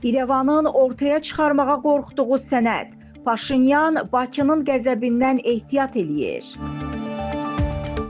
İrəvanın ortaya çıxarmağa qorxduğu sənəd. Paşinyan Bakının qəzəbindən ehtiyat eləyir.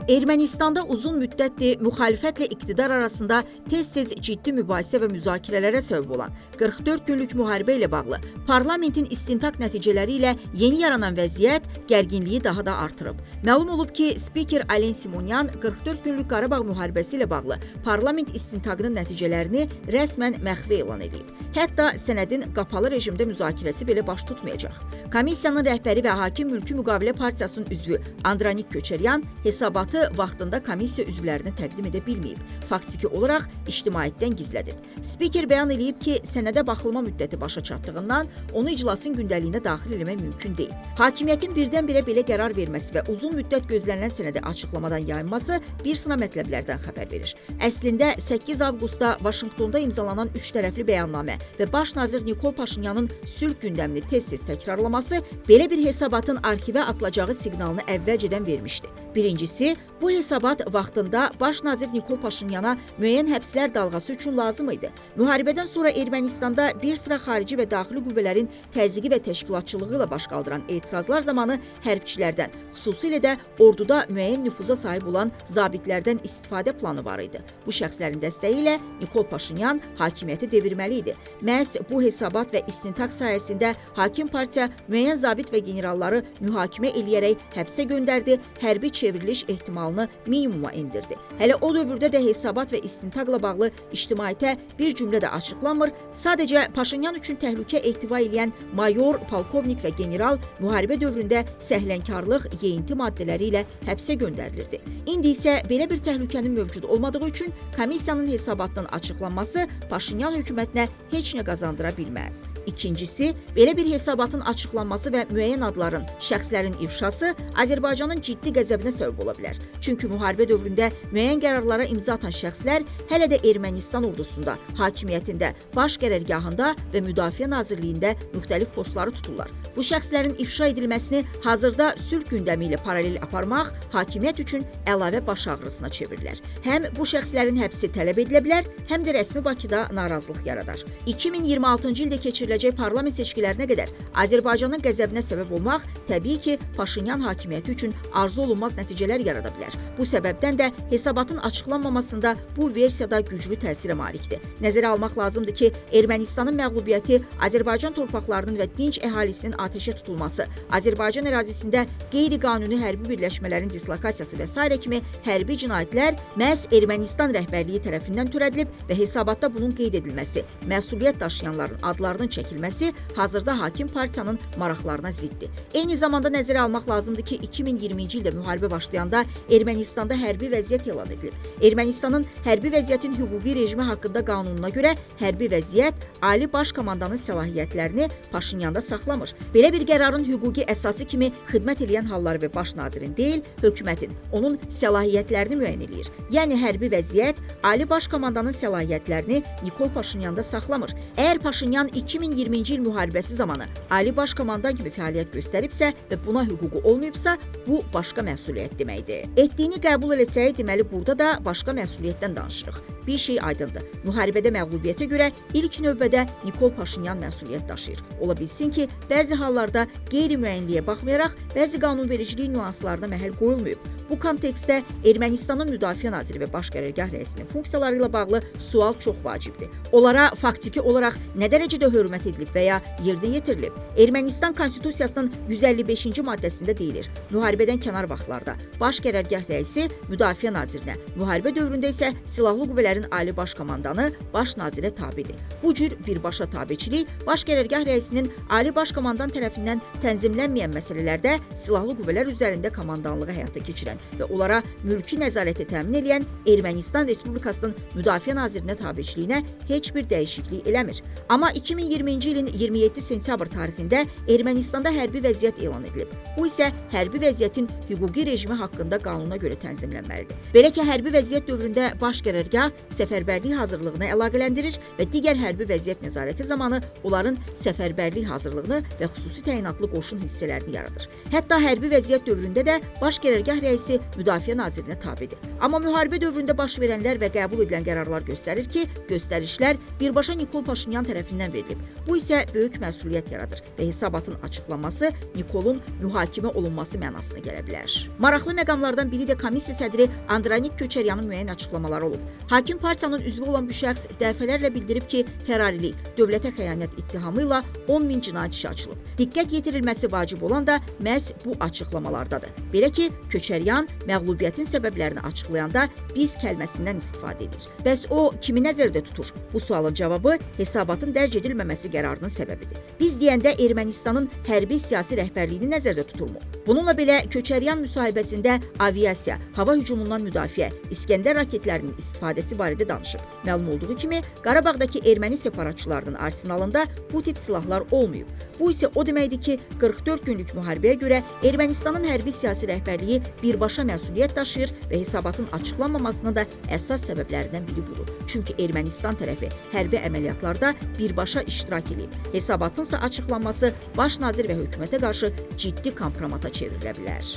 Ermənistanda uzun müddətdir müxalifətlə iqtidar arasında tez-tez ciddi mübahisə və müzakirələrə səbəb olan 44 günlük müharibə ilə bağlı parlamentin istintaq nəticələri ilə yeni yaranan vəziyyət gərginliyi daha da artırıb. Məlum olub ki, spiker Alen Simonyan 44 günlük Qarabağ müharibəsi ilə bağlı parlament istintaqının nəticələrini rəsmən məxfi elan edib. Hətta sənədin qapalı rejimdə müzakirəsi belə baş tutmayacaq. Komissiyanın rəhbəri və Hakim Mülki Müqavilə Partiyasının üzvü Andranik Köçəryan hesabatı vaxtında komissiya üzvlərinə təqdim edə bilməyib. Faktiki olaraq ictimaiyyətdən gizlədib. Spiker bəyan edib ki, sənədə baxılma müddəti başa çatdığından onu iclasın gündəliyinə daxil etmək mümkün deyil. Hakimiyyətin birdən-birə belə qərar verməsi və uzun müddət gözlənilən sənədi açıqlamadan yayınması bir sıra mətləblərdən xəbər verir. Əslində 8 avqustda Vaşinqtonda imzalanan 3 tərəfli bəyannamə və baş nazir Nikol Paşinyanın sülh gündəmini tez-tez təkrarlaması belə bir hesabatın arxivə atılacağı siqnalını əvvəlcədən vermişdi. Birincisi, bu hesabat vaxtında baş nazir Nikol Paşinyana müəyyən həbslər dalğası üçün lazım idi. Müharibədən sonra Ermənistanda bir sıra xarici və daxili qüvvələrin təzyiqi və təşkilatçılığı ilə baş qaldıran etirazlar zamanı hərbçilərdən, xüsusilə də orduda müəyyən nüfuza sahib olan zabitlərdən istifadə planı var idi. Bu şəxslərin dəstəyi ilə Nikol Paşinyan hakimiyyəti devirməli idi. Məhz bu hesabat və istintaq sayəsində hakim partiya müəyyən zabit və generalları mühakimə eləyərək həbsə göndərdi, hərbi çevriliş ehtimalını minimuma endirdi. Hələ o dövrdə də hesabat və istintaqla bağlı ictimaiyyətə bir cümlə də açıqlanmır, sadəcə Paşinyan üçün təhlükə ehtiva edən mayor, polkovnik və general müharibə dövründə səhlənkarlıq, yeyinti maddələri ilə həbsə göndərilirdi. İndi isə belə bir təhlükənin mövcud olmadığı üçün komissiyanın hesabatının açıqlanması Paşinyan hökumətinə heç nə qazandıra bilməz. İkincisi, belə bir hesabatın açıqlanması və müəyyən adların, şəxslərin ifşası Azərbaycanın ciddi qəzəbinə səbəb ola bilər. Çünki müharibə dövründə müəyyən qərarlara imza atan şəxslər hələ də Ermənistan ordusunda, hakimiyyətində, baş qərargahında və Müdafiə Nazirliyində müxtəlif postları tuturlar. Bu şəxslərin ifşa edilməsini hazırda sülh gündəmi ilə paralel aparmaq hakimiyyət üçün əlavə baş ağrısına çevirilər. Həm bu şəxslərin həbsi tələb edilə bilər, həm də rəsmi Bakıda narazılıq yaradar. 2026-cı ildə keçiriləcək parlament seçkilərinə qədər Azərbaycanın qəzəbinə səbəb olmaq təbii ki, Paşinyan hakimiyyəti üçün arzu olunmaz nəticələr yarada bilər. Bu səbəbdən də hesabatın açıqlanmamasında bu versiyada güclü təsirə malikdir. Nəzərə almaq lazımdır ki, Ermənistanın məğlubiyyəti, Azərbaycan torpaqlarının və dinc əhalisinin atəşə tutulması, Azərbaycan ərazisində qeyri-qanuni hərbi birləşmələrin dislokasiyası və s. kimi hərbi cinayətlər məhz Ermənistan rəhbərliyi tərəfindən törədilib və hesabatda bunun qeyd edilməsi, məsuliyyət daşıyanların adlarının çəkilməsi hazırda hakim partiyanın maraqlarına ziddir. Eyni zamanda nəzərə almaq lazımdır ki, 2020-ci ildə müharibə başlayanda Ermənistanda hərbi vəziyyət elan edilib. Ermənistanın hərbi vəziyyətin hüquqi rejimi haqqında qanununa görə hərbi vəziyyət Ali Baş Komandanın səlahiyyətlərini Paşinyanda saxlamır. Belə bir qərarın hüquqi əsası kimi xidmət edən halları və baş nazirin deyil, hökumətin onun səlahiyyətlərini müəyyən edir. Yəni hərbi vəziyyət Ali Baş Komandanın səlahiyyətlərini Nikol Paşinyanda saxlamır. Əgər Paşinyan 2020-ci il müharibəsi zamanı Ali Baş Komandan kimi fəaliyyət göstəribsə və buna hüququ olmayıbsa, bu başqa məsuliyyət deməkdir. Etdiyini qəbul etsək, deməli burada da başqa məsuliyyətdən danışırıq. Bir şey aydındır. Müharibədə məğlubiyyətə görə ilk növbədə Nikol Paşinyan məsuliyyət daşıyır. Ola bilsin ki, bəzi hallarda qeyri-müəyyənliyə baxmayaraq bəzi qanunvericilik nüanslarına məhəl qoyulmayıb. Bu kontekstdə Ermənistanın Müdafiə Naziri və Baş Qərargah rəisinin funksiyaları ilə bağlı sual çox vacibdir. Onlara faktiki olaraq nə dərəcədə hörmət edilib və ya yerinə yetirilib? Ermənistan Konstitusiyasının 155-ci maddəsində deyilir: müharibədən kənar vaxtlarda Baş Qərargah rəisi Müdafiə Nazirinə, müharibə dövründə isə Silahlı Qüvvələrin Ali Baş Komandanı Baş Nazirə tabidir. Bu cür birbaşa tabiçilik Baş Qərargah rəisinin Ali Baş Komandan tərəfindən tənzimlənməyən məsələlərdə Silahlı Qüvvələr üzərində komandanlığı həyata keçirən və onlara mülki nəzarəti təmin edən Ermənistan Respublikasının Müdafiə Nazirinə tabiçiliyinə heç bir dəyişiklik eləmir. Amma 2020-ci ilin 27 sentyabr tarixində Ermənistanda hərbi vəziyyət elan edilib. Bu isə hərbi vəziyyətin hüquqi rejimi haqqında qanuna qanuna görə tənzimlənməlidir. Belə ki, hərbi vəziyyət dövründə baş qərargah səfərbərlik hazırlığını əlaqələndirir və digər hərbi vəziyyət nəzarəti zamanı onların səfərbərlik hazırlığını və xüsusi təyinatlı qoşun hissələrini yaradır. Hətta hərbi vəziyyət dövründə də baş qərargah rəisi Müdafiə Nazirinə tabedir. Amma müharibə dövründə baş verənlər və qəbul edilən qərarlar göstərir ki, göstərişlər birbaşa Nikol Paşinyan tərəfindən verilib. Bu isə böyük məsuliyyət yaradır və hesabatın açıqlanması Nikolun mühakimə olunması mənasına gələ bilər. Maraqlı məqamlardan biri də komissiya sədri Andranik Köçəryanın müəyyən açıqlamaları olub. Hakim partiyanın üzvü olan bu şəxs dəfələrlə bildirib ki, fərarilik, dövlətə xəyanət ittihamı ilə 10.000 cinayət işi açılıb. Diqqət yetirilməsi vacib olan da məhz bu açıqlamalardadır. Belə ki, Köçəryan məğlubiyyətin səbəblərini açıqlayanda biz kəlməsindən istifadə edir. Bəs o kimi nəzərdə tutur? Bu sualın cavabı hesabatın dərc edilməməsi qərarının səbəbidir. Biz deyəndə Ermənistanın hərbi siyasi rəhbərliyini nəzərdə tuturmu? Bununla belə Köçəryan müsahibəsində aviasiya, hava hücumundan müdafiə, İskəndər raketlərinin istifadəsi barədə danışıb. Məlum olduğu kimi, Qarabağdakı erməni separatçılarının arsenalında bu tip silahlar olmayıb. Bu isə o deməkdir ki, 44 günlük müharibəyə görə Ermənistanın hərbi siyasi rəhbərliyi birbaşa məsuliyyət daşıyır və hesabatın açıqlanmamasının da əsas səbəblərindən biri budur. Çünki Ermənistan tərəfi hərbi əməliyyatlarda birbaşa iştirak edib. Hesabatınsa açıqlanması baş nazir və hökumətə qarşı ciddi kompromata çevrilə bilər.